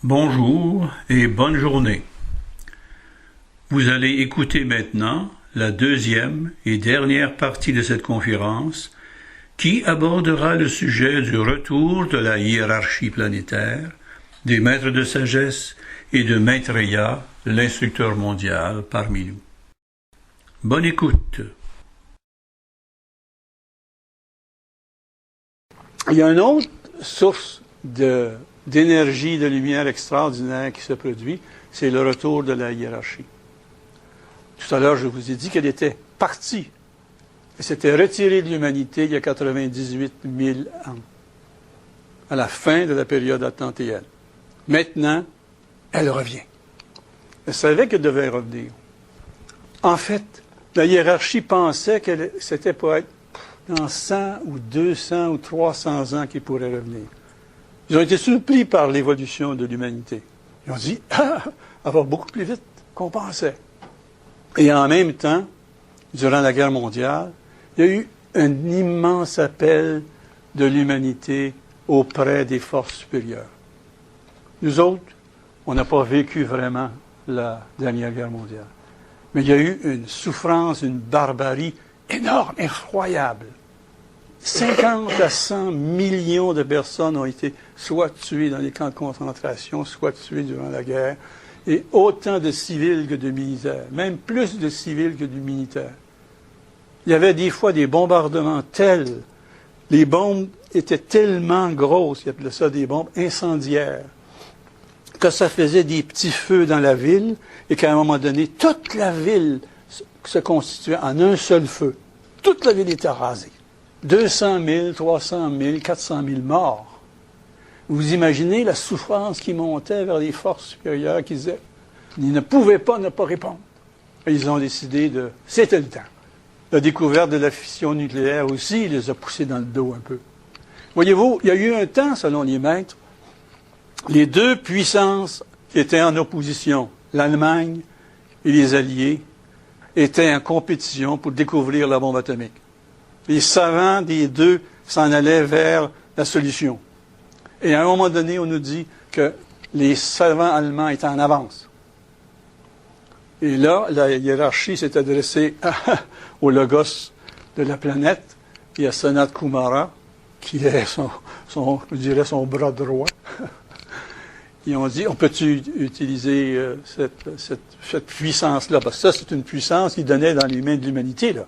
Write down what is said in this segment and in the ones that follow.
Bonjour et bonne journée. Vous allez écouter maintenant la deuxième et dernière partie de cette conférence qui abordera le sujet du retour de la hiérarchie planétaire, des maîtres de sagesse et de Maitreya, l'instructeur mondial parmi nous. Bonne écoute. Il y a une autre source d'énergie, de lumière extraordinaire qui se produit, c'est le retour de la hiérarchie. Tout à l'heure, je vous ai dit qu'elle était partie. Elle s'était retirée de l'humanité il y a 98 000 ans, à la fin de la période atlantéenne. Maintenant, elle revient. Elle savait qu'elle devait revenir. En fait, la hiérarchie pensait que c'était pour être dans 100 ou 200 ou 300 ans qu'il pourrait revenir. Ils ont été surpris par l'évolution de l'humanité. Ils ont dit, elle va beaucoup plus vite qu'on pensait. Et en même temps, durant la guerre mondiale, il y a eu un immense appel de l'humanité auprès des forces supérieures. Nous autres, on n'a pas vécu vraiment la dernière guerre mondiale. Mais il y a eu une souffrance, une barbarie énorme, incroyable. 50 à 100 millions de personnes ont été soit tuées dans les camps de concentration, soit tuées durant la guerre, et autant de civils que de militaires, même plus de civils que de militaires. Il y avait des fois des bombardements tels, les bombes étaient tellement grosses, ils appelaient ça des bombes incendiaires, que ça faisait des petits feux dans la ville, et qu'à un moment donné, toute la ville se constituait en un seul feu. Toute la ville était rasée. 200 000, 300 000, 400 000 morts. Vous imaginez la souffrance qui montait vers les forces supérieures qui disaient ils ne pouvaient pas ne pas répondre. Et ils ont décidé de... C'était le temps. La découverte de la fission nucléaire aussi les a poussés dans le dos un peu. Voyez-vous, il y a eu un temps, selon les maîtres, les deux puissances qui étaient en opposition, l'Allemagne et les Alliés, étaient en compétition pour découvrir la bombe atomique. Les savants des deux s'en allaient vers la solution. Et à un moment donné, on nous dit que les savants allemands étaient en avance. Et là, la hiérarchie s'est adressée au logos de la planète et à Sanat Kumara, qui est je dirais, son bras droit. Ils ont dit, on peut-tu utiliser cette puissance-là? Parce que ça, c'est une puissance qui donnait dans les mains de l'humanité, là.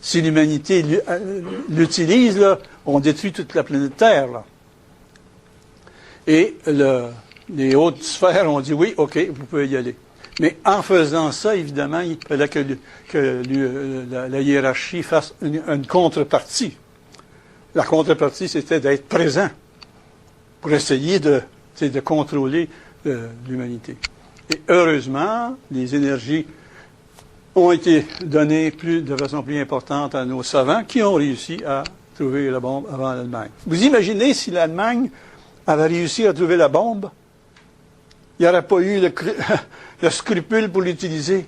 Si l'humanité l'utilise, là, on détruit toute la planète Terre, là. Et les hautes sphères ont dit, oui, OK, vous pouvez y aller. Mais en faisant ça, évidemment, il fallait que la hiérarchie fasse une contrepartie. La contrepartie, c'était d'être présent pour essayer de contrôler l'humanité. Et heureusement, les énergies ont été données de façon plus importante à nos savants qui ont réussi à trouver la bombe avant l'Allemagne. Vous imaginez si l'Allemagne avait réussi à trouver la bombe, il n'y aurait pas eu le scrupule pour l'utiliser.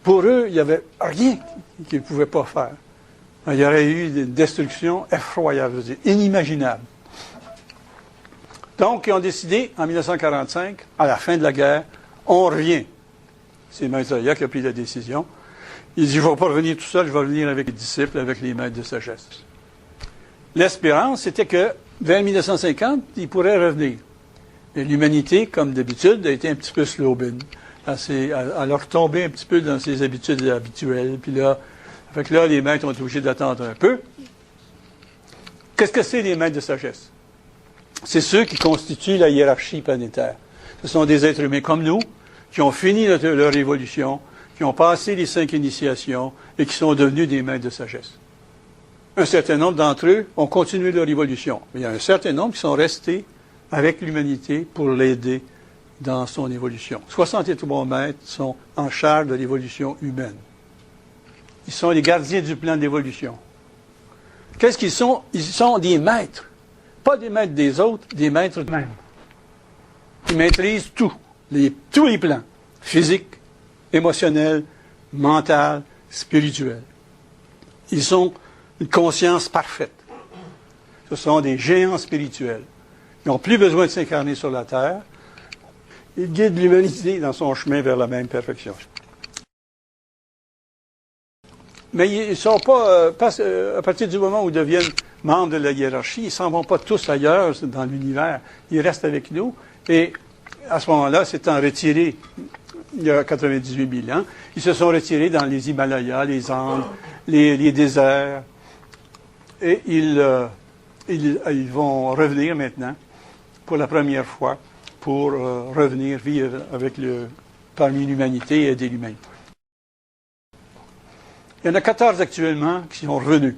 Pour eux, il n'y avait rien qu'ils ne pouvaient pas faire. Il y aurait eu une destruction effroyable, inimaginable. Donc, ils ont décidé, en 1945, à la fin de la guerre, on revient. C'est Maitreya qui a pris la décision. Il dit, je ne vais pas revenir tout seul, je vais revenir avec les disciples, avec les maîtres de sagesse. L'espérance, c'était que, vers 1950, il pourrait revenir. Et l'humanité, comme d'habitude, a été un petit peu slow-bin. Elle a retombé un petit peu dans ses habitudes habituelles. Puis là, les maîtres ont été obligés d'attendre un peu. Qu'est-ce que c'est, les maîtres de sagesse? C'est ceux qui constituent la hiérarchie planétaire. Ce sont des êtres humains comme nous, qui ont fini leur évolution, qui ont passé les 5 initiations et qui sont devenus des maîtres de sagesse. Un certain nombre d'entre eux ont continué leur évolution. Il y a un certain nombre qui sont restés avec l'humanité pour l'aider dans son évolution. 63 maîtres sont en charge de l'évolution humaine. Ils sont les gardiens du plan d'évolution. Qu'est-ce qu'ils sont? Ils sont des maîtres. Pas des maîtres des autres, des maîtres eux-mêmes. Ils maîtrisent tout. Tous les plans, physique, émotionnel, mental, spirituel. Ils ont une conscience parfaite. Ce sont des géants spirituels Ils n'ont plus besoin de s'incarner sur la terre. Ils guident l'humanité dans son chemin vers la même perfection. Mais ils ne sont pas, à partir du moment où ils deviennent membres de la hiérarchie, ils ne s'en vont pas tous ailleurs dans l'univers. Ils restent avec nous. Et à ce moment-là, s'étant retirés il y a 98 000 ans, ils se sont retirés dans les Himalayas, les Andes, les déserts. Et ils vont revenir maintenant, pour la première fois, pour revenir vivre parmi l'humanité et aider l'humain. Il y en a 14 actuellement qui sont revenus.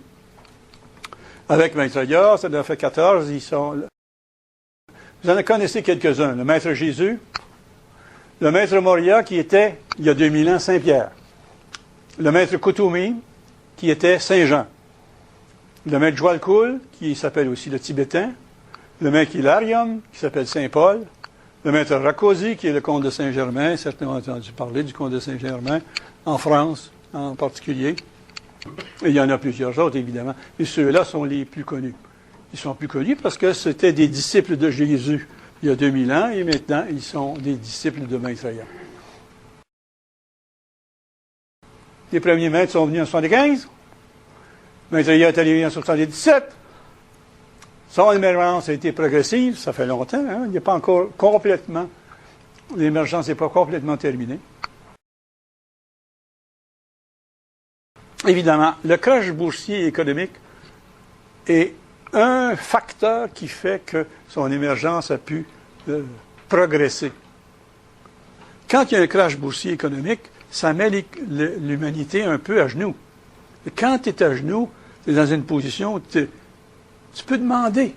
Avec Maitreya, ça doit faire 14, Vous en connaissez quelques-uns. Le Maître Jésus, le Maître Moria, qui était, il y a 2000 ans, Saint-Pierre. Le Maître Kutumi, qui était Saint-Jean. Le Maître Jwalkul, qui s'appelle aussi le Tibétain. Le Maître Hilarion, qui s'appelle Saint-Paul. Le Maître Rakosi, qui est le comte de Saint-Germain. Certains ont entendu parler du comte de Saint-Germain, en France en particulier. Et il y en a plusieurs autres, évidemment. Et ceux-là sont les plus connus. Ils sont plus connus parce que c'était des disciples de Jésus il y a 2000 ans, et maintenant, ils sont des disciples de Maitreya. Les premiers maîtres sont venus en 75. Maitreya est arrivé en 77. Son émergence a été progressive, ça fait longtemps, hein? Il n'est pas encore complètement, l'émergence n'est pas complètement terminée. Évidemment, le crash boursier économique est un facteur qui fait que son émergence a pu progresser. Quand il y a un crash boursier économique, ça met l'humanité un peu à genoux. Et quand tu es à genoux, tu es dans une position où tu peux demander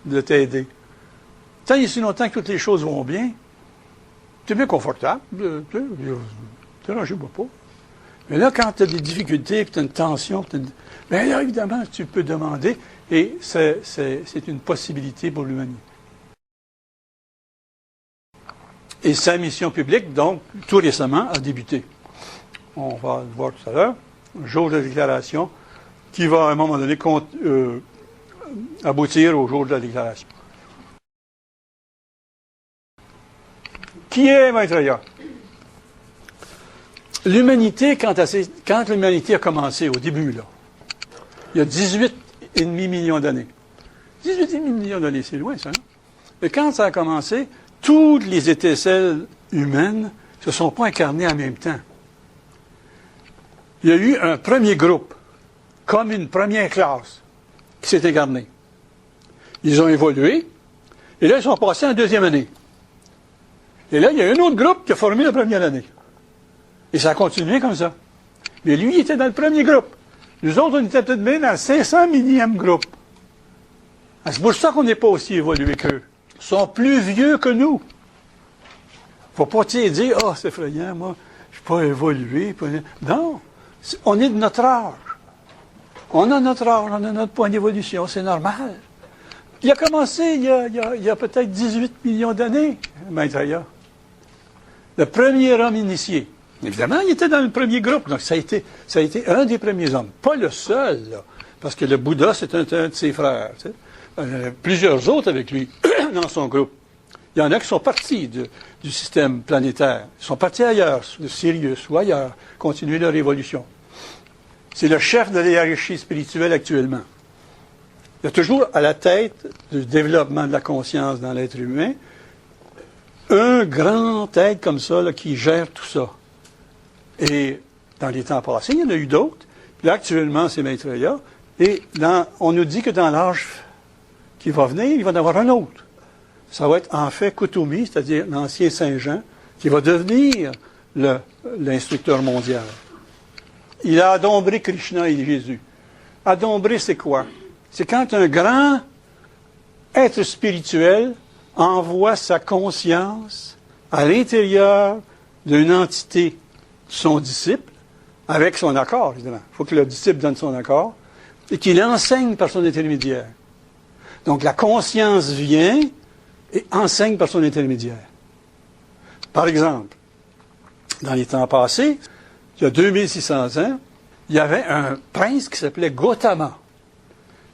de t'aider. Tant et si longtemps que toutes les choses vont bien, tu es bien confortable. Dérangez-moi pas. Mais là, quand tu as des difficultés, puis tu as une tension, bien là, évidemment, tu peux demander, et c'est une possibilité pour l'humanité. Et sa mission publique, donc, tout récemment, a débuté. On va le voir tout à l'heure. Un jour de déclaration qui va, à un moment donné, aboutir au jour de la déclaration. Qui est Maitreya? L'humanité, quand l'humanité a commencé, au début, là, il y a 18,5 millions d'années. 18,5 millions d'années, c'est loin, ça, non? Mais quand ça a commencé, toutes les étincelles humaines ne se sont pas incarnées en même temps. Il y a eu un premier groupe, comme une première classe, qui s'est incarnée. Ils ont évolué, et là, ils sont passés en deuxième année. Et là, il y a un autre groupe qui a formé la première année. Et ça a continué comme ça. Mais lui, il était dans le premier groupe. Nous autres, on était peut-être bien dans le 500 millième groupe. C'est pour ça qu'on n'est pas aussi évolué qu'eux. Ils sont plus vieux que nous. Il ne faut pas dire, « Ah, c'est effrayant, moi, je ne suis pas évolué. » Non, on est de notre âge. On a notre âge, on a notre point d'évolution, c'est normal. Il a commencé il y a peut-être 18 millions d'années, Maitreya. Le premier homme initié. Évidemment, il était dans le premier groupe, donc ça a été un des premiers hommes. Pas le seul, là, parce que le Bouddha, c'est un de ses frères. Tu sais. Plusieurs autres avec lui dans son groupe. Il y en a qui sont partis du système planétaire. Ils sont partis ailleurs, de Sirius ou ailleurs, continuer leur évolution. C'est le chef de la hiérarchie spirituelle actuellement. Il y a toujours à la tête du développement de la conscience dans l'être humain un grand être comme ça là, qui gère tout ça. Et dans les temps passés, il y en a eu d'autres. Puis là, actuellement, c'est Maitreya. Et on nous dit que dans l'âge qui va venir, il va y en avoir un autre. Ça va être en fait Kutumi, c'est-à-dire l'ancien Saint-Jean, qui va devenir l'instructeur mondial. Il a adombré Krishna et Jésus. Adombrer, c'est quoi? C'est quand un grand être spirituel envoie sa conscience à l'intérieur d'une entité, son disciple, avec son accord, évidemment. Il faut que le disciple donne son accord, et qu'il enseigne par son intermédiaire. Donc la conscience vient et enseigne par son intermédiaire. Par exemple, dans les temps passés, il y a 2600 ans, il y avait un prince qui s'appelait Gautama.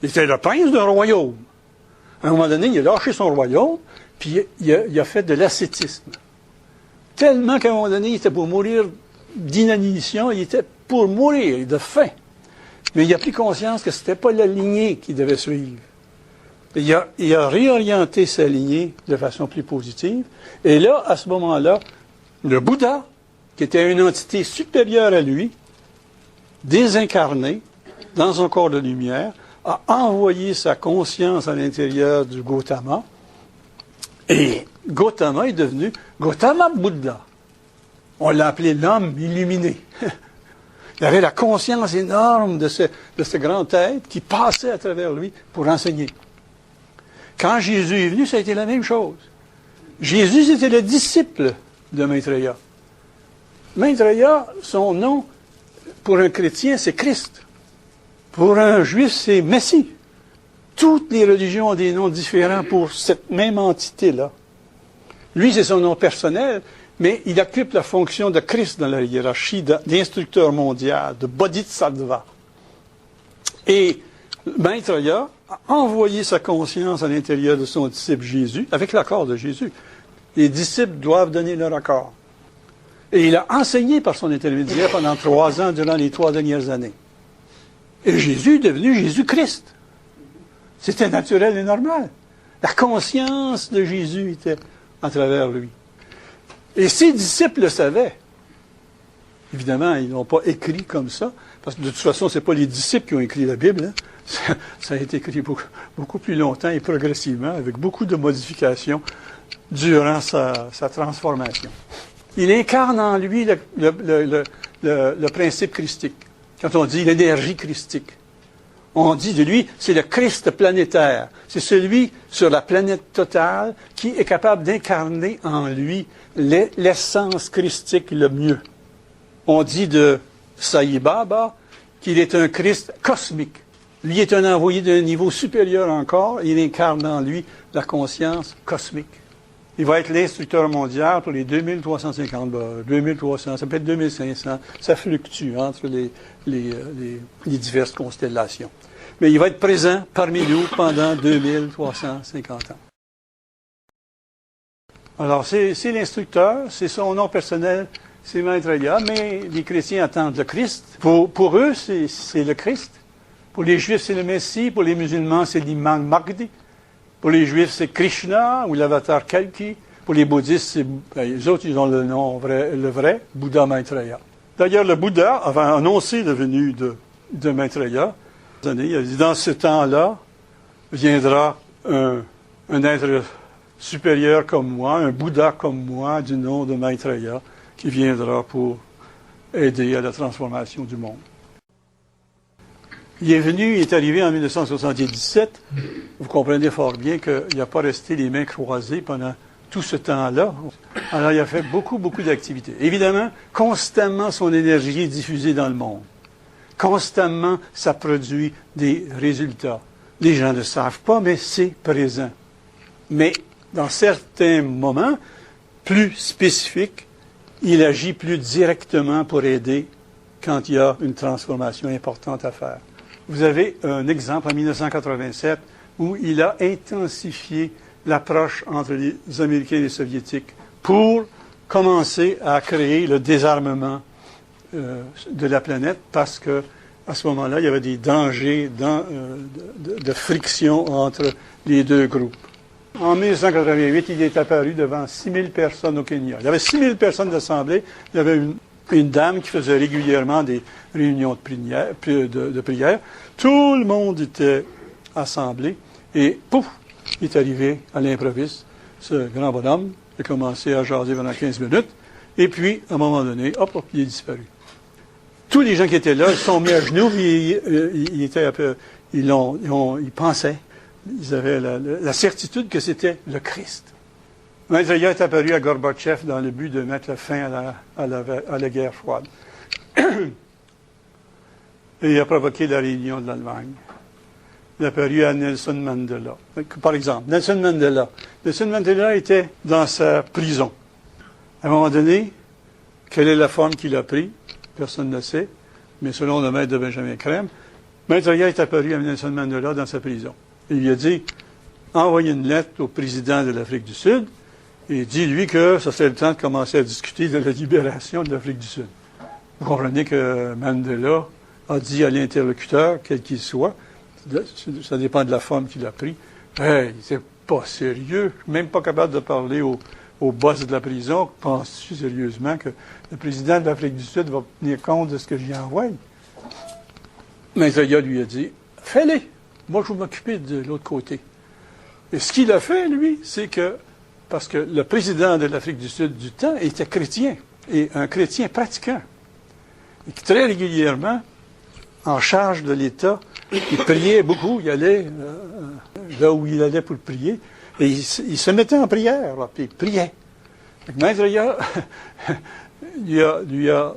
Il était le prince d'un royaume. À un moment donné, il a lâché son royaume, puis il a fait de l'ascétisme. Tellement qu'à un moment donné, il était pour mourir d'inanition, il était pour mourir de faim. Mais il a pris conscience que ce n'était pas la lignée qu'il devait suivre. Il a réorienté sa lignée de façon plus positive. Et là, à ce moment-là, le Bouddha, qui était une entité supérieure à lui, désincarné, dans un corps de lumière, a envoyé sa conscience à l'intérieur du Gautama. Et Gautama est devenu Gautama Bouddha. On l'a appelé l'homme illuminé. Il avait la conscience énorme de ce grand être qui passait à travers lui pour enseigner. Quand Jésus est venu, ça a été la même chose. Jésus, c'était le disciple de Maitreya. Maitreya, son nom, pour un chrétien, c'est Christ. Pour un juif, c'est Messie. Toutes les religions ont des noms différents pour cette même entité-là. Lui, c'est son nom personnel, mais il occupe la fonction de Christ dans la hiérarchie d'instructeur mondial, de Bodhisattva. Et Maitreya a envoyé sa conscience à l'intérieur de son disciple Jésus, avec l'accord de Jésus. Les disciples doivent donner leur accord. Et il a enseigné par son intermédiaire pendant 3 ans, durant les 3 dernières années. Et Jésus est devenu Jésus-Christ. C'était naturel et normal. La conscience de Jésus était à travers lui. Et ses disciples le savaient. Évidemment, ils n'ont pas écrit comme ça, parce que de toute façon, ce n'est pas les disciples qui ont écrit la Bible. Hein. Ça a été écrit beaucoup plus longtemps et progressivement, avec beaucoup de modifications durant sa transformation. Il incarne en lui le principe christique. Quand on dit l'énergie christique, on dit de lui, c'est le Christ planétaire. C'est celui sur la planète totale qui est capable d'incarner en lui l'essence christique le mieux. On dit de Sai Baba qu'il est un Christ cosmique. Lui est un envoyé d'un niveau supérieur encore. Il incarne en lui la conscience cosmique. Il va être l'instructeur mondial pour les 2350 bars, 2300, ça peut être 2500. Ça fluctue entre les diverses constellations. Mais il va être présent parmi nous pendant 2350 ans. Alors, c'est l'instructeur, c'est son nom personnel, c'est Maitreya, mais les chrétiens attendent le Christ. Pour eux, c'est le Christ. Pour les Juifs, c'est le Messie. Pour les musulmans, c'est l'Imam Mahdi. Pour les Juifs, c'est Krishna ou l'avatar Kalki. Pour les bouddhistes, les autres, ils ont le nom le vrai, Bouddha Maitreya. D'ailleurs, le Bouddha avait annoncé la venue de Maitreya. Il a dit, dans ce temps-là, viendra un être supérieur comme moi, un Bouddha comme moi, du nom de Maitreya, qui viendra pour aider à la transformation du monde. Il est venu, il est arrivé en 1977. Vous comprenez fort bien qu'il n'a pas resté les mains croisées pendant tout ce temps-là. Alors, il a fait beaucoup d'activités. Évidemment, constamment, son énergie est diffusée dans le monde. Constamment, ça produit des résultats. Les gens ne savent pas, mais c'est présent. Mais, dans certains moments, plus spécifiques, il agit plus directement pour aider quand il y a une transformation importante à faire. Vous avez un exemple en 1987 où il a intensifié l'approche entre les Américains et les Soviétiques pour commencer à créer le désarmement de la planète parce que à ce moment-là, il y avait des dangers de friction entre les deux groupes. En 1988, il est apparu devant 6000 personnes au Kenya. Il y avait 6000 personnes d'assemblée. Il y avait une dame qui faisait régulièrement des réunions de prière. Tout le monde était assemblé. Et pouf, il est arrivé à l'improviste, ce grand bonhomme. Il a commencé à jaser pendant 15 minutes. Et puis, à un moment donné, hop, il est disparu. Tous les gens qui étaient là, ils se sont mis à genoux, ils pensaient, ils avaient la certitude que c'était le Christ. Maitreya est apparu à Gorbatchev dans le but de mettre fin à la guerre froide. Et il a provoqué la réunion de l'Allemagne. Il est apparu à Nelson Mandela. Par exemple, Nelson Mandela était dans sa prison. À un moment donné, quelle est la forme qu'il a prise? Personne ne le sait, mais selon le maître de Benjamin Crème, Maitreya est apparu à Nelson Mandela dans sa prison. Il lui a dit, a envoyé une lettre au président de l'Afrique du Sud et dit, lui, que ça serait le temps de commencer à discuter de la libération de l'Afrique du Sud. Vous comprenez que Mandela a dit à l'interlocuteur, quel qu'il soit, ça dépend de la forme qu'il a pris, « Hey, c'est pas sérieux, je suis même pas capable de parler au boss de la prison, penses-tu sérieusement que le président de l'Afrique du Sud va tenir compte de ce que j'y envoie? » Mais Zaya lui a dit, « Fais-les, moi je vais m'occuper de l'autre côté. » Et ce qu'il a fait, lui, c'est que, parce que le président de l'Afrique du Sud du temps était chrétien, et un chrétien pratiquant, et qui très régulièrement, en charge de l'État, il priait beaucoup, il allait là où il allait pour prier, et il se mettait en prière, là, puis il priait. Maître Zaya lui a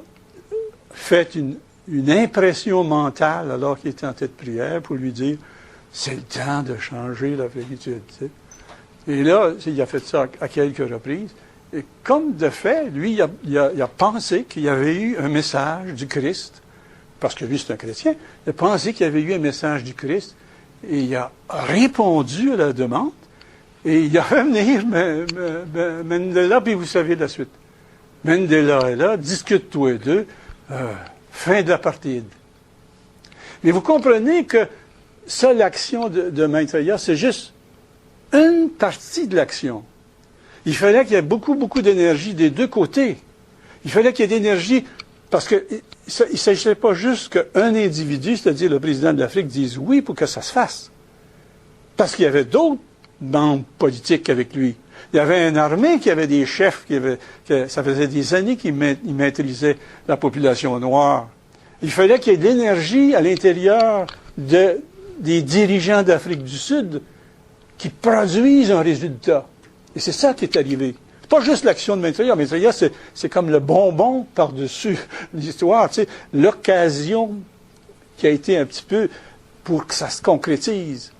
fait une impression mentale alors qu'il était en tête de prière pour lui dire « C'est le temps de changer l'Afrique du Sud. » Et là, il a fait ça à quelques reprises. Et comme de fait, lui, il a pensé qu'il y avait eu un message du Christ, parce que lui, c'est un chrétien, il a pensé qu'il y avait eu un message du Christ, et il a répondu à la demande, et il a fait venir Mandela, puis vous savez la suite. Mandela est là, discute tous les deux, fin de l'apartheid. Mais vous comprenez que ça, l'action de Maitreya, c'est juste une partie de l'action. Il fallait qu'il y ait beaucoup, beaucoup d'énergie des deux côtés. Il fallait qu'il y ait d'énergie, parce que il ne s'agissait pas juste qu'un individu, c'est-à-dire le président de l'Afrique, dise oui pour que ça se fasse. Parce qu'il y avait d'autres membres politiques avec lui. Il y avait une armée qui avait des chefs, ça faisait des années qu'ils maîtrisaient la population noire. Il fallait qu'il y ait de l'énergie à l'intérieur des dirigeants d'Afrique du Sud qui produisent un résultat. Et c'est ça qui est arrivé. C'est pas juste l'action de Maitreya. Maitreya, c'est comme le bonbon par-dessus l'histoire, tu sais, l'occasion qui a été un petit peu pour que ça se concrétise.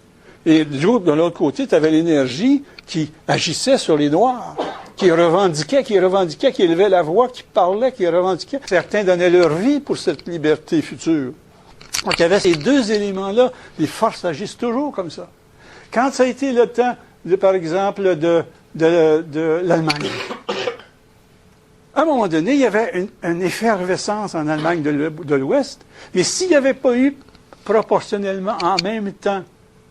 Et de l'autre côté, tu avais l'énergie qui agissait sur les Noirs, qui revendiquait, qui élevait la voix, qui parlait, qui revendiquait. Certains donnaient leur vie pour cette liberté future. Donc il y avait ces deux éléments-là. Les forces agissent toujours comme ça. Quand ça a été le temps, par exemple, de l'Allemagne, à un moment donné, il y avait une effervescence en Allemagne de l'Ouest, mais s'il n'y avait pas eu proportionnellement en même temps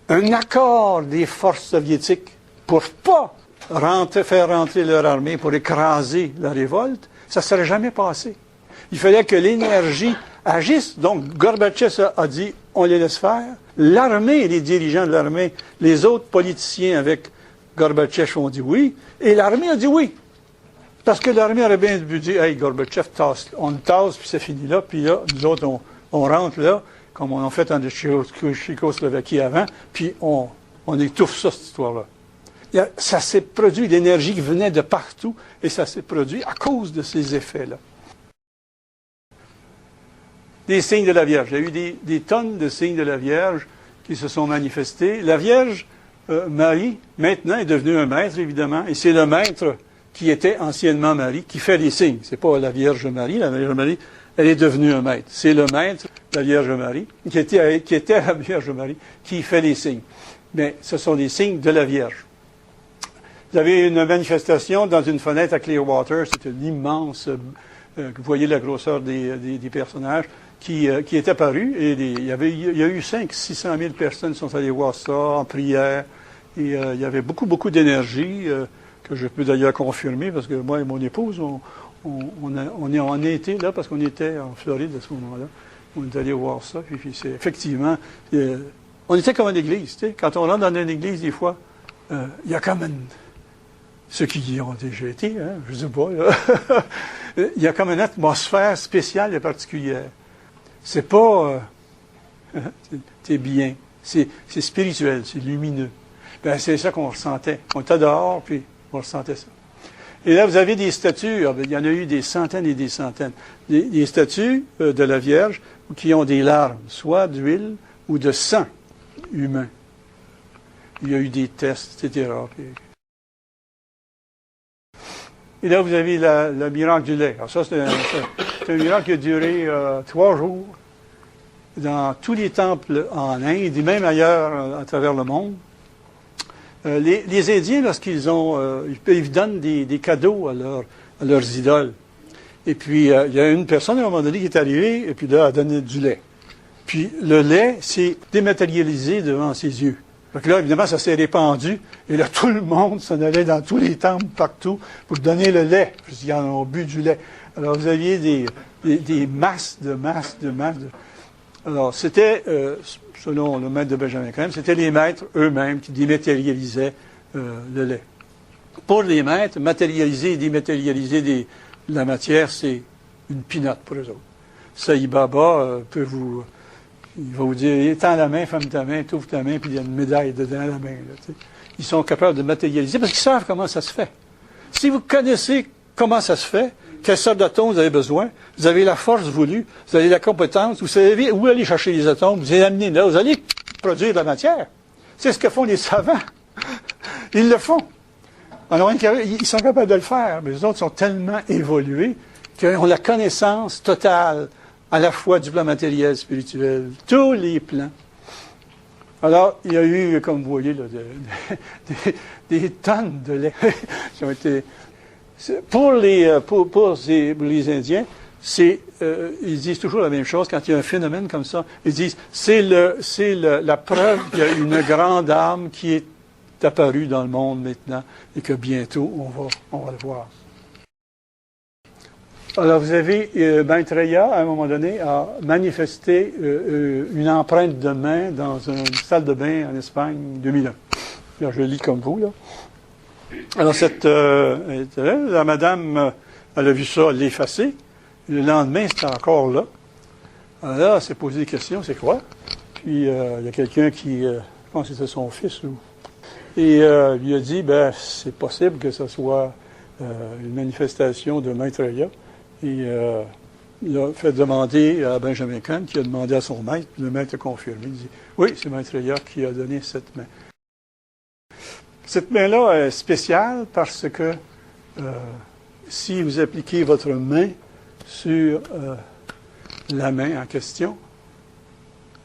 un accord des forces soviétiques pour pas faire rentrer leur armée, pour écraser la révolte, ça ne serait jamais passé. Il fallait que l'énergie agisse. Donc, Gorbatchev a dit, on les laisse faire. L'armée, les dirigeants de l'armée, les autres politiciens avec Gorbatchev ont dit oui. Et l'armée a dit oui. Parce que l'armée aurait bien dû dire, hey, Gorbatchev, on tasse, puis c'est fini là. Puis là, nous autres, on rentre là, comme on a fait en Tchécoslovaquie avant, puis on étouffe ça, cette histoire-là. Ça s'est produit, l'énergie qui venait de partout, et ça s'est produit à cause de ces effets-là. Des signes de la Vierge. Il y a eu des tonnes de signes de la Vierge qui se sont manifestés. La Vierge Marie, maintenant, est devenue un maître, évidemment, et c'est le maître qui était anciennement Marie qui fait les signes. C'est pas la Vierge Marie. La Vierge Marie, elle est devenue un maître. C'est le maître, la Vierge Marie, qui était la Vierge Marie, qui fait les signes. Mais ce sont des signes de la Vierge. Vous avez une manifestation dans une fenêtre à Clearwater. C'est une immense... vous voyez la grosseur des personnages qui est apparu. Et il y a eu 500-600 000 personnes qui sont allées voir ça en prière. Et il y avait beaucoup, beaucoup d'énergie, que je peux d'ailleurs confirmer, parce que moi et mon épouse, on a été là parce qu'on était en Floride à ce moment-là. On est allé voir ça. Puis c'est effectivement... on était comme une église. Tu sais. Quand on rentre dans une église, des fois, il y a comme une... Ceux qui y ont déjà été, hein, je ne sais pas, là. Il y a comme une atmosphère spéciale et particulière. C'est pas... c'est bien. C'est spirituel, c'est lumineux. Ben, c'est ça qu'on ressentait. On était dehors, puis on ressentait ça. Et là, vous avez des statues. Il y en a eu des centaines et des centaines. Des statues de la Vierge qui ont des larmes, soit d'huile ou de sang humain. Il y a eu des tests, etc. Et là, vous avez le miracle du lait. Alors ça, c'est un miracle qui a duré 3 jours dans tous les temples en Inde et même ailleurs à travers le monde. Les Indiens, lorsqu'ils ils donnent des cadeaux à leurs idoles. Et puis, il y a une personne, à un moment donné, qui est arrivée, et puis là, a donné du lait. Puis, le lait s'est dématérialisé devant ses yeux. Donc là, évidemment, ça s'est répandu, et là, tout le monde s'en allait dans tous les temples, partout, pour donner le lait. Parce qu'ils en ont bu du lait. Alors, vous aviez des masses de masses. Alors, c'était, selon le maître de Benjamin Crème, c'était les maîtres eux-mêmes qui dématérialisaient le lait. Pour les maîtres, matérialiser et dématérialiser de la matière, c'est une pinotte pour eux autres. Saï Baba il va vous dire, étends la main, ferme ta main, t'ouvre ta main, puis il y a une médaille dedans la main. Là, ils sont capables de matérialiser parce qu'ils savent comment ça se fait. Si vous connaissez comment ça se fait, quelle sorte d'atomes vous avez besoin, vous avez la force voulue, vous avez la compétence, vous savez où aller chercher les atomes, vous les amenez là, vous allez produire de la matière. C'est ce que font les savants. Ils le font. Alors, ils sont capables de le faire, mais les autres sont tellement évolués qu'ils ont la connaissance totale à la fois du plan matériel, spirituel, tous les plans. Alors, il y a eu, comme vous voyez, là, des tonnes de lait qui ont été... Pour les Indiens, ils disent toujours la même chose quand il y a un phénomène comme ça. Ils disent, c'est la preuve qu'il y a une grande âme qui est apparue dans le monde maintenant et que bientôt on va le voir. Alors, vous avez Maitreya, à un moment donné, a manifesté une empreinte de main dans une salle de bain en Espagne, 2001. Là, je lis comme vous, là. Alors, la madame, elle a vu ça, elle l'a effacé. Le lendemain, c'était encore là. Alors là, elle s'est posé des questions, c'est quoi? Puis, il y a quelqu'un qui, je pense que c'était son fils, et lui a dit, c'est possible que ce soit une manifestation de Maitreya. Et il a fait demander à Benjamin Crème, qui a demandé à son maître, le maître a confirmé. Il dit, oui, c'est Maitreya qui a donné cette main. Cette main-là est spéciale parce que si vous appliquez votre main sur la main en question,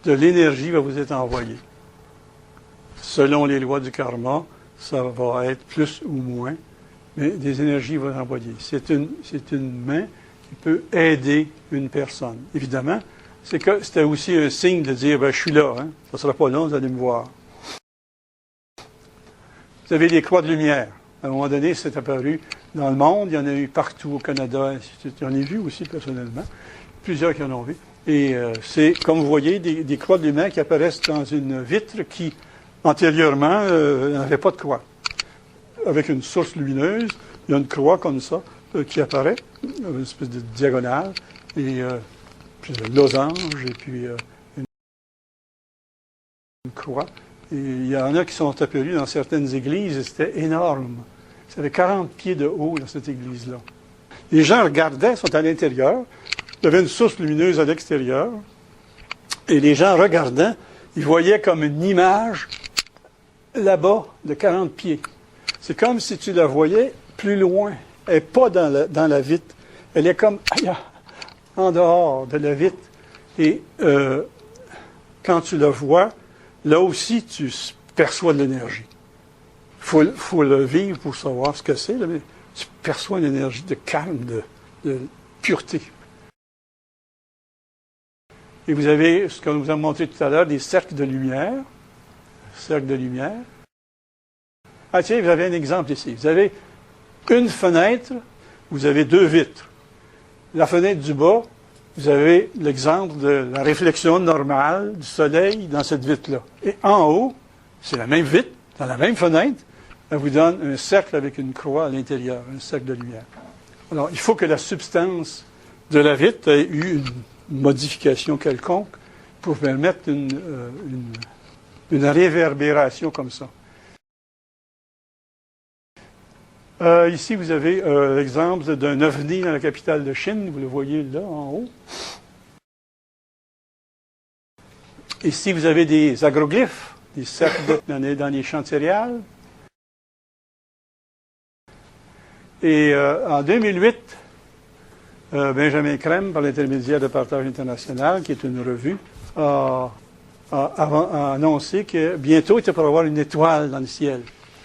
de l'énergie va vous être envoyée. Selon les lois du karma, ça va être plus ou moins, mais des énergies vont être envoyées. C'est une main qui peut aider une personne. Évidemment, c'était aussi un signe de dire, je suis là, hein, ça ne sera pas long, vous allez me voir. Vous avez des croix de lumière. À un moment donné, c'est apparu dans le monde. Il y en a eu partout au Canada. J'en ai vu aussi personnellement. Plusieurs qui en ont vu. Et c'est, comme vous voyez, des croix de lumière qui apparaissent dans une vitre qui, antérieurement, n'avait pas de croix. Avec une source lumineuse, il y a une croix comme ça qui apparaît, une espèce de diagonale, et puis un losange, et puis une croix. Et il y en a qui sont apparus dans certaines églises, et c'était énorme. Ça avait 40 pieds de haut dans cette église-là. Les gens regardaient, sont à l'intérieur, il y avait une source lumineuse à l'extérieur, et les gens regardant, ils voyaient comme une image là-bas de 40 pieds. C'est comme si tu la voyais plus loin. Elle n'est pas dans la vitre. Elle est comme en dehors de la vitre. Et quand tu la vois, là aussi, tu perçois de l'énergie. Il faut le vivre pour savoir ce que c'est, mais tu perçois une énergie de calme, de pureté. Et vous avez, ce qu'on vous a montré tout à l'heure, des cercles de lumière. Cercles de lumière. Ah tiens, vous avez un exemple ici. Vous avez une fenêtre, vous avez deux vitres. La fenêtre du bas, vous avez l'exemple de la réflexion normale du soleil dans cette vitre-là. Et en haut, c'est la même vitre, dans la même fenêtre, elle vous donne un cercle avec une croix à l'intérieur, un cercle de lumière. Alors, il faut que la substance de la vitre ait eu une modification quelconque pour permettre une réverbération comme ça. Ici, vous avez l'exemple d'un ovni dans la capitale de Chine. Vous le voyez là, en haut. Ici, vous avez des agroglyphes, des cercles dans les champs de céréales. Et en 2008, Benjamin Crème, par l'intermédiaire de Partage International, qui est une revue, a annoncé que bientôt, il était pour avoir une étoile dans le ciel.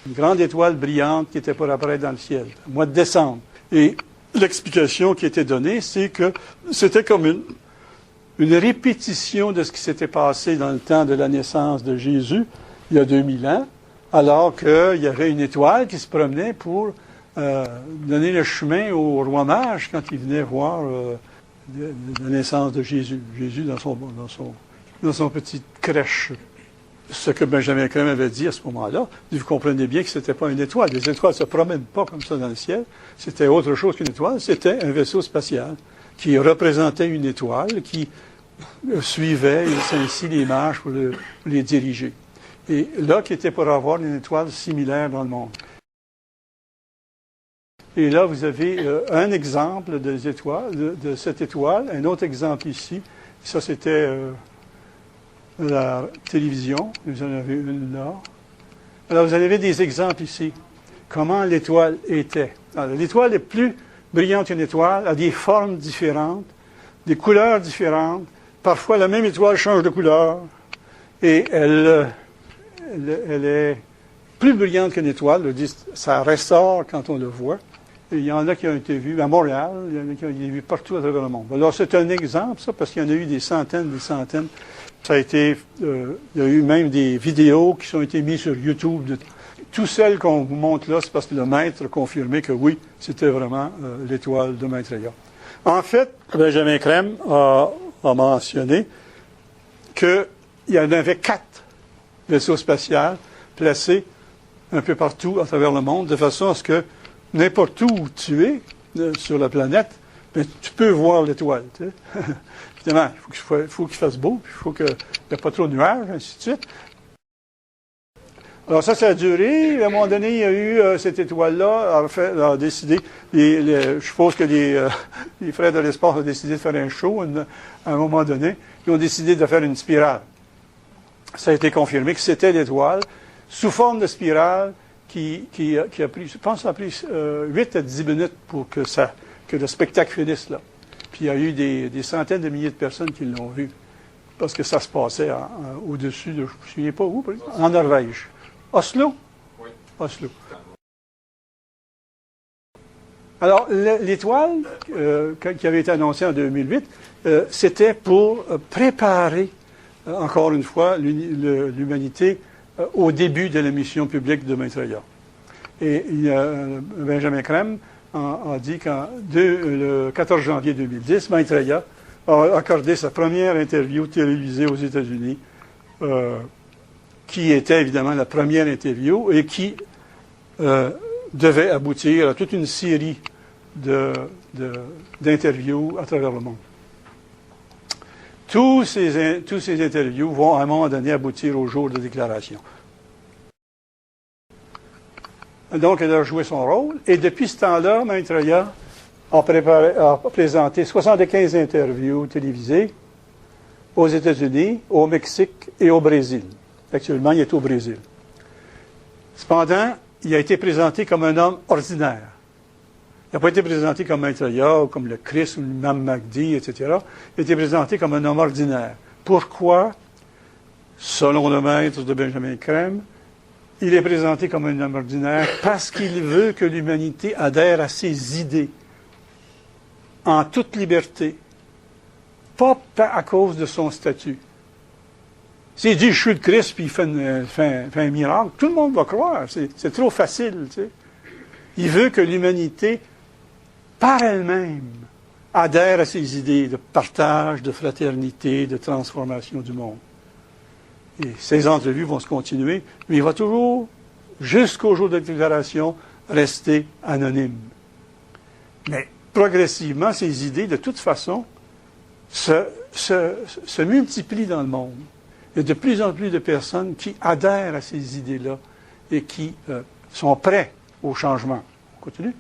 une grande étoile brillante qui était pour apparaître dans le ciel, au mois de décembre. Et l'explication qui était donnée, c'est que c'était comme une répétition de ce qui s'était passé dans le temps de la naissance de Jésus, il y a 2000 ans, alors qu'il y avait une étoile qui se promenait pour donner le chemin au roi mage quand il venait voir la naissance de Jésus. Jésus dans son petite crèche. Ce que Benjamin Crème avait dit à ce moment-là, vous comprenez bien que ce n'était pas une étoile. Les étoiles ne se promènent pas comme ça dans le ciel. C'était autre chose qu'une étoile. C'était un vaisseau spatial qui représentait une étoile, qui suivait ainsi les mages pour les diriger. Et là, qui était pour avoir une étoile similaire dans le monde. Et là, vous avez un exemple de cette étoile, un autre exemple ici. Ça, c'était la télévision. Vous en avez une là. Alors, vous en avez des exemples ici. Comment l'étoile était. L'étoile est plus brillante qu'une étoile, a des formes différentes, des couleurs différentes. Parfois, la même étoile change de couleur. Et elle est plus brillante qu'une étoile. Ça ressort quand on le voit. Et il y en a qui ont été vus à Montréal, il y en a qui ont été vus partout à travers le monde. Alors, c'est un exemple, ça, parce qu'il y en a eu des centaines. Ça a été, il y a eu même des vidéos qui ont été mises sur YouTube. Toutes celles qu'on vous montre là, c'est parce que le maître a confirmé que oui, c'était vraiment l'étoile de Maitreya. En fait, Benjamin Crème a mentionné qu'il y en avait 4 vaisseaux spatials placés un peu partout à travers le monde, de façon à ce que n'importe où tu es sur la planète, ben, tu peux voir l'étoile. Tu sais. Évidemment, il faut qu'il fasse beau, puis il faut qu'il n'y ait pas trop de nuages, ainsi de suite. Alors ça a duré. À un moment donné, il y a eu cette étoile-là a décidé, je suppose que les frères de l'espace ont décidé de faire un show à un moment donné. Ils ont décidé de faire une spirale. Ça a été confirmé que c'était l'étoile, sous forme de spirale, qui a pris, je pense, ça a pris 8 à 10 minutes pour que le spectacle finisse là. Puis il y a eu des centaines de milliers de personnes qui l'ont vu. Parce que ça se passait au-dessus de, je ne me souviens pas où, en Norvège. Oslo? Oui. Oslo. Alors, l'étoile qui avait été annoncée en 2008, c'était pour préparer, encore une fois, l'humanité au début de la mission publique de Maitreya. Et Benjamin Crème a dit le 14 janvier 2010, Maitreya a accordé sa première interview télévisée aux États-Unis, qui était évidemment la première interview et qui devait aboutir à toute une série d'interviews à travers le monde. Tous ces interviews vont à un moment donné aboutir au jour de déclaration. Donc, elle a joué son rôle. Et depuis ce temps-là, Maitreya a présenté 75 interviews télévisées aux États-Unis, au Mexique et au Brésil. Actuellement, il est au Brésil. Cependant, il a été présenté comme un homme ordinaire. Il n'a pas été présenté comme Maitreya, ou comme le Christ, ou l'imam Mahdi, etc. Il a été présenté comme un homme ordinaire. Pourquoi? Selon le maître de Benjamin Crème, il est présenté comme un homme ordinaire parce qu'il veut que l'humanité adhère à ses idées en toute liberté, pas à cause de son statut. S'il dit « je suis le Christ » puis il fait un miracle, tout le monde va croire. C'est trop facile. Tu sais. Il veut que l'humanité, par elle-même, adhère à ses idées de partage, de fraternité, de transformation du monde. Et ces entrevues vont se continuer, mais il va toujours, jusqu'au jour de la déclaration, rester anonyme. Mais progressivement, ces idées, de toute façon, se multiplient dans le monde. Il y a de plus en plus de personnes qui adhèrent à ces idées-là et qui sont prêts au changement. On continue.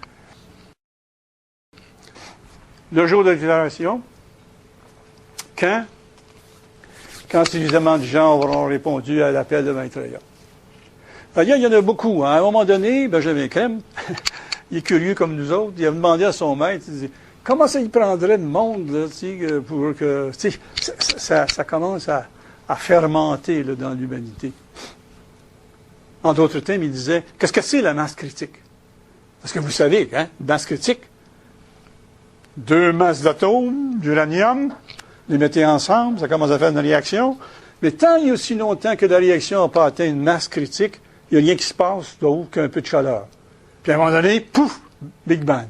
Le jour de la déclaration, quand suffisamment de gens auront répondu à l'appel de Maitreya. Il y en a beaucoup. Hein. À un moment donné, Benjamin Crème, il est curieux comme nous autres, il a demandé à son maître, il dit, comment ça y prendrait de monde là, pour que ça commence à fermenter là, dans l'humanité. En d'autres termes, il disait, qu'est-ce que c'est la masse critique? Parce que vous savez, hein, masse critique, 2 masses d'atomes, d'uranium, les mettez ensemble, ça commence à faire une réaction. Mais tant et aussi longtemps que la réaction n'a pas atteint une masse critique, il n'y a rien qui se passe d'autre qu'un peu de chaleur. Puis à un moment donné, pouf, Big Bang.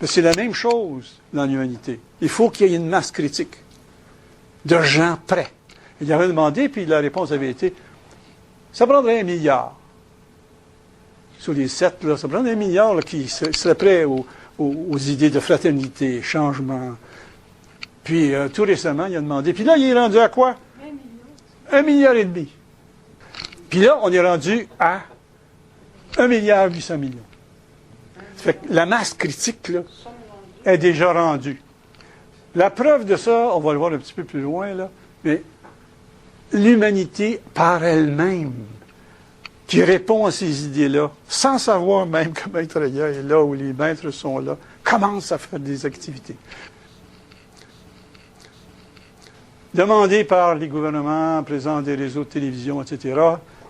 C'est la même chose dans l'humanité. Il faut qu'il y ait une masse critique de gens prêts. Il avait demandé, puis la réponse avait été, ça prendrait 1 milliard. Sur les 7, là, ça prendrait 1 milliard là, qui serait prêt aux idées de fraternité, changement. Puis tout récemment, il a demandé, puis là, il est rendu à quoi? 1,5 milliard. Puis là, on est rendu à 1,8 milliard. Ça fait que la masse critique, là, est déjà rendue. La preuve de ça, on va le voir un petit peu plus loin, là, mais l'humanité par elle-même, qui répond à ces idées-là, sans savoir même que Maître Aya est là ou les maîtres sont là, commence à faire des activités. Demandé par les gouvernements, présents des réseaux de télévision, etc.,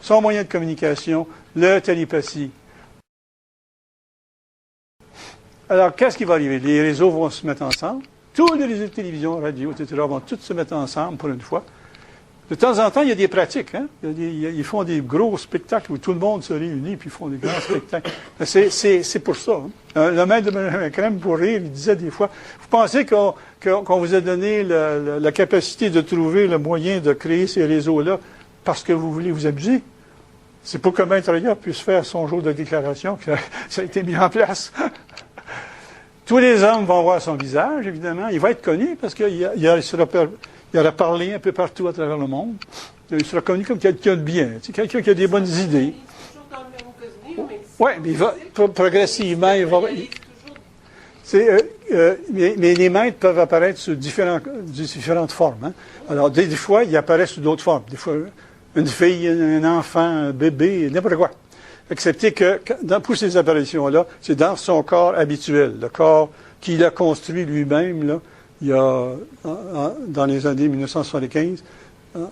son moyen de communication, le télépathie. Alors, qu'est-ce qui va arriver? Les réseaux vont se mettre ensemble. Tous les réseaux de télévision, radio, etc., vont tous se mettre ensemble pour une fois. De temps en temps, il y a des pratiques. Hein? Ils font des gros spectacles où tout le monde se réunit puis ils font des grands spectacles. C'est pour ça. Hein? Le maître de Benjamin Crème, pour rire, il disait des fois, vous pensez qu'on vous a donné la capacité de trouver le moyen de créer ces réseaux-là parce que vous voulez vous amuser? C'est pour que Maître Aya puisse faire son jour de déclaration que ça a été mis en place. Tous les hommes vont voir son visage, évidemment. Il va être connu parce qu'il aura parlé un peu partout à travers le monde. Il sera connu comme quelqu'un de bien, quelqu'un qui a des bonnes idées. Oui, mais il va progressivement. Mais les maîtres peuvent apparaître sous différentes formes. Hein. Alors, des fois, ils apparaissent sous d'autres formes. Des fois, une fille, un enfant, un bébé, n'importe quoi. Excepté que, pour ces apparitions-là, c'est dans son corps habituel, le corps qu'il a construit lui-même, là, il y a, dans les années 1975,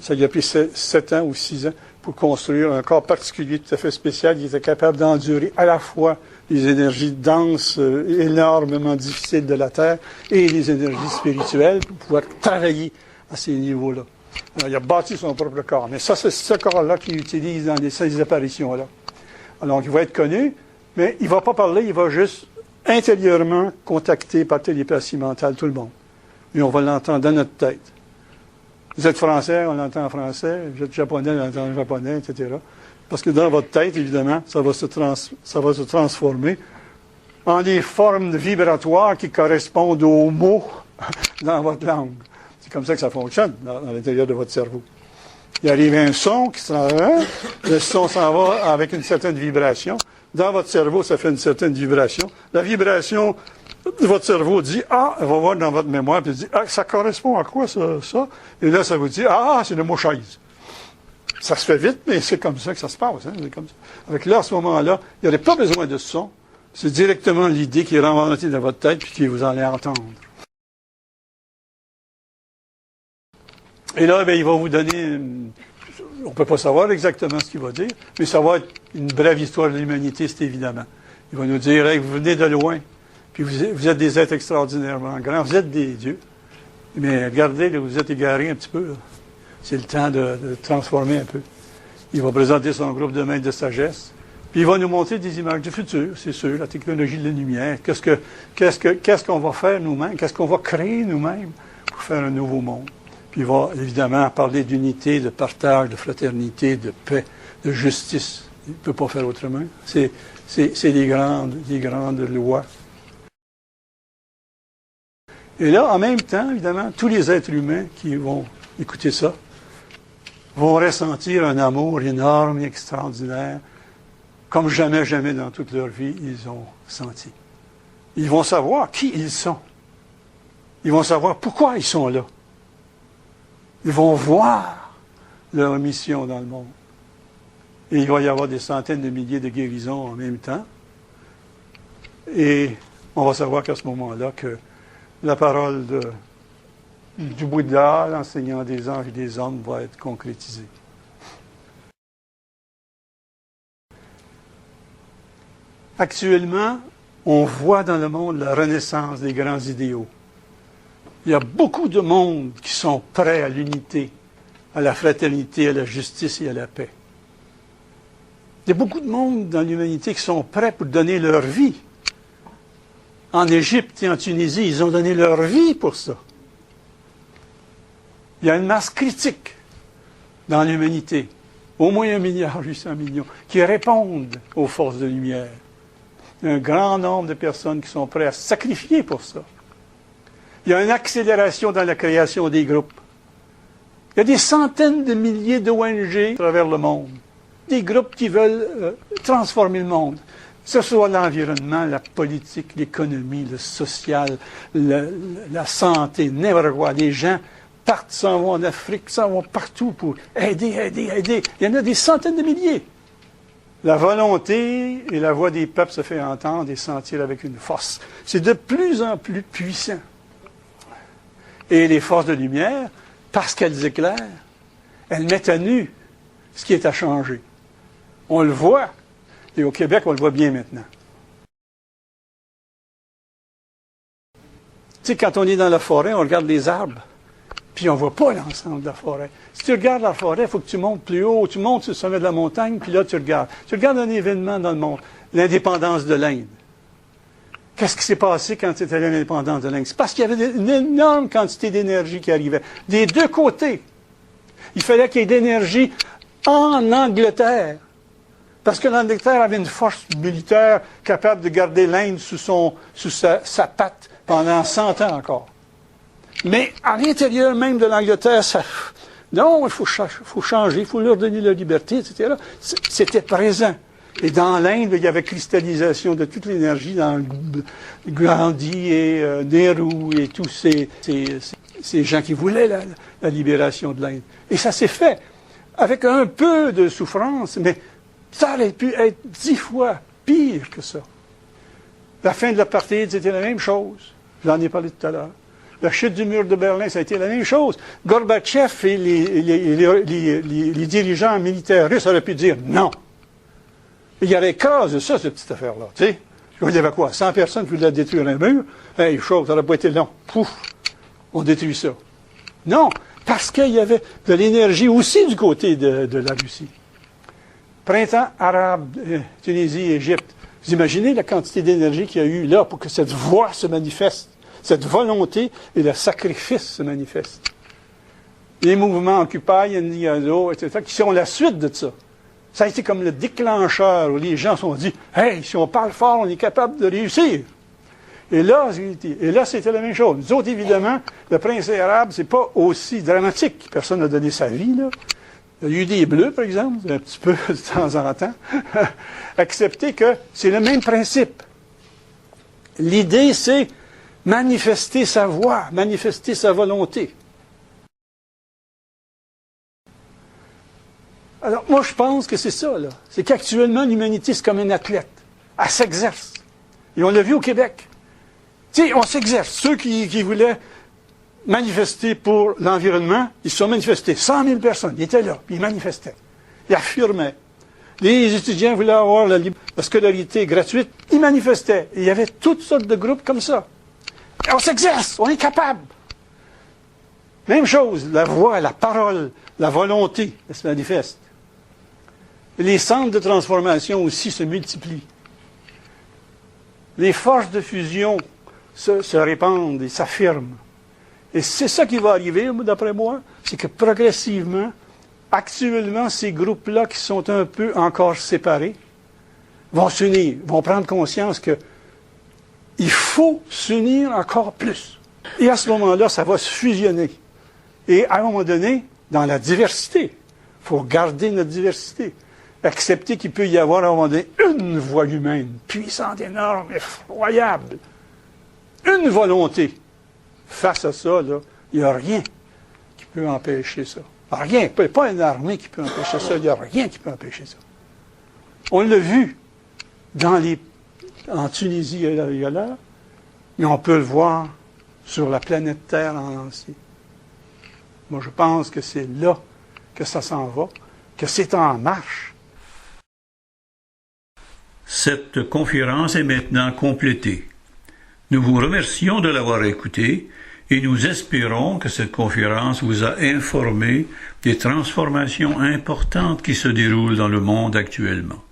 ça lui a pris 7 ans ou 6 ans pour construire un corps particulier, tout à fait spécial. Il était capable d'endurer à la fois les énergies denses, énormément difficiles de la Terre, et les énergies spirituelles pour pouvoir travailler à ces niveaux-là. Alors, il a bâti son propre corps. Mais ça, c'est ce corps-là qu'il utilise dans ces apparitions-là. Alors, il va être connu, mais il ne va pas parler, il va juste intérieurement contacter par télépathie mentale tout le monde. Et on va l'entendre dans notre tête. Vous êtes français, on l'entend en français. Vous êtes japonais, on l'entend en japonais, etc. Parce que dans votre tête, évidemment, ça va se transformer en des formes vibratoires qui correspondent aux mots dans votre langue. C'est comme ça que ça fonctionne dans l'intérieur de votre cerveau. Il arrive un son qui s'en va, le son s'en va avec une certaine vibration. Dans votre cerveau, ça fait une certaine vibration. La vibration de votre cerveau dit, ah, elle va voir dans votre mémoire, puis elle dit, ah, ça correspond à quoi ça? Et là, ça vous dit, ah, c'est le mot chaise. Ça se fait vite, mais c'est comme ça que ça se passe. Hein? C'est comme ça. Avec là, à ce moment-là, il n'y aurait pas besoin de ce son. C'est directement l'idée qui est rentrée dans votre tête, puis qui vous allez entendre. Et là, bien, il va vous donner, on ne peut pas savoir exactement ce qu'il va dire, mais ça va être une brève histoire de l'humanité, c'est évidemment. Il va nous dire, hey, vous venez de loin, puis vous êtes des êtres extraordinairement grands, vous êtes des dieux, mais regardez, là, vous êtes égarés un petit peu. Là. C'est le temps de transformer un peu. Il va présenter son groupe de maîtres de sagesse, puis il va nous montrer des images du futur, c'est sûr, la technologie de la lumière. Qu'est-ce qu'on va faire nous-mêmes? Qu'est-ce qu'on va créer nous-mêmes pour faire un nouveau monde? Puis il va évidemment parler d'unité, de partage, de fraternité, de paix, de justice. Il ne peut pas faire autrement. C'est des grandes lois. Et là, en même temps, évidemment, tous les êtres humains qui vont écouter ça vont ressentir un amour énorme et extraordinaire, comme jamais, jamais dans toute leur vie, ils ont senti. Ils vont savoir qui ils sont. Ils vont savoir pourquoi ils sont là. Ils vont voir leur mission dans le monde. Et il va y avoir des centaines de milliers de guérisons en même temps. Et on va savoir qu'à ce moment-là, que la parole du Bouddha, l'enseignant des anges et des hommes, va être concrétisée. Actuellement, on voit dans le monde la renaissance des grands idéaux. Il y a beaucoup de monde qui sont prêts à l'unité, à la fraternité, à la justice et à la paix. Il y a beaucoup de monde dans l'humanité qui sont prêts pour donner leur vie. En Égypte et en Tunisie, ils ont donné leur vie pour ça. Il y a une masse critique dans l'humanité, au moins 1,8 milliard, qui répondent aux forces de lumière. Il y a un grand nombre de personnes qui sont prêtes à se sacrifier pour ça. Il y a une accélération dans la création des groupes. Il y a des centaines de milliers d'ONG à travers le monde. Des groupes qui veulent transformer le monde. Que ce soit l'environnement, la politique, l'économie, le social, la santé, n'importe quoi. Les gens partent, s'en vont en Afrique, s'en vont partout pour aider. Il y en a des centaines de milliers. La volonté et la voix des peuples se fait entendre et sentir avec une force. C'est de plus en plus puissant. Et les forces de lumière, parce qu'elles éclairent, elles mettent à nu ce qui est à changer. On le voit, et au Québec, on le voit bien maintenant. Tu sais, quand on est dans la forêt, on regarde les arbres, puis on ne voit pas l'ensemble de la forêt. Si tu regardes la forêt, il faut que tu montes plus haut, tu montes sur le sommet de la montagne, puis là, tu regardes. Tu regardes un événement dans le monde, l'indépendance de l'Inde. Qu'est-ce qui s'est passé quand c'était l'indépendance de l'Inde? C'est parce qu'il y avait une énorme quantité d'énergie qui arrivait. Des deux côtés. Il fallait qu'il y ait d'énergie en Angleterre. Parce que l'Angleterre avait une force militaire capable de garder l'Inde sous sa patte pendant 100 ans encore. Mais à l'intérieur même de l'Angleterre, non, il faut changer, il faut leur donner la liberté, etc. C'était présent. Et dans l'Inde, il y avait cristallisation de toute l'énergie dans Gandhi et Nehru et tous ces gens qui voulaient la libération de l'Inde. Et ça s'est fait avec un peu de souffrance, mais ça aurait pu être 10 fois pire que ça. La fin de l'apartheid, c'était la même chose. J'en ai parlé tout à l'heure. La chute du mur de Berlin, ça a été la même chose. Gorbatchev et les dirigeants militaires russes auraient pu dire non. Il y aurait écrasé ça, cette petite affaire-là. Tu sais, il y avait quoi? 100 personnes qui voulaient détruire un mur. Hey, chose, ça n'aurait pas été long. Pouf, on détruit ça. Non, parce qu'il y avait de l'énergie aussi du côté de la Russie. Printemps arabe, Tunisie, Égypte. Vous imaginez la quantité d'énergie qu'il y a eu là pour que cette voix se manifeste, cette volonté et le sacrifice se manifestent. Les mouvements Occupy, Indiano, etc., qui sont la suite de ça. Ça a été comme le déclencheur où les gens se sont dit « Hey, si on parle fort, on est capable de réussir. » Et là, c'était la même chose. Nous autres, évidemment, le printemps arabe, c'est pas aussi dramatique. Personne n'a donné sa vie, là. Il y a eu des bleus, par exemple, un petit peu de temps en temps. Accepter que c'est le même principe. L'idée, c'est manifester sa voix, manifester sa volonté. Alors, moi, je pense que c'est ça, là. C'est qu'actuellement, l'humanité, c'est comme un athlète. Elle s'exerce. Et on l'a vu au Québec. Tu sais, on s'exerce. Ceux qui voulaient manifester pour l'environnement, ils se sont manifestés. 100 000 personnes, ils étaient là, puis ils manifestaient. Ils affirmaient. Les étudiants voulaient avoir la scolarité gratuite, ils manifestaient. Et il y avait toutes sortes de groupes comme ça. Et on s'exerce, on est capable. Même chose, la voix, la parole, la volonté, elle se manifeste. Et les centres de transformation aussi se multiplient. Les forces de fusion se répandent et s'affirment. Et c'est ça qui va arriver, d'après moi, c'est que progressivement, actuellement, ces groupes-là qui sont un peu encore séparés vont s'unir, vont prendre conscience que il faut s'unir encore plus. Et à ce moment-là, ça va se fusionner. Et à un moment donné, dans la diversité, il faut garder notre diversité. Accepter qu'il peut y avoir à un moment donné une voix humaine, puissante, énorme, effroyable. Une volonté. Face à ça, là, il n'y a rien qui peut empêcher ça. Rien. Pas une armée qui peut empêcher ça. Il n'y a rien qui peut empêcher ça. On l'a vu en Tunisie et là, mais on peut le voir sur la planète Terre en entier. Moi, je pense que c'est là que ça s'en va, que c'est en marche. Cette conférence est maintenant complétée. Nous vous remercions de l'avoir écoutée et nous espérons que cette conférence vous a informé des transformations importantes qui se déroulent dans le monde actuellement.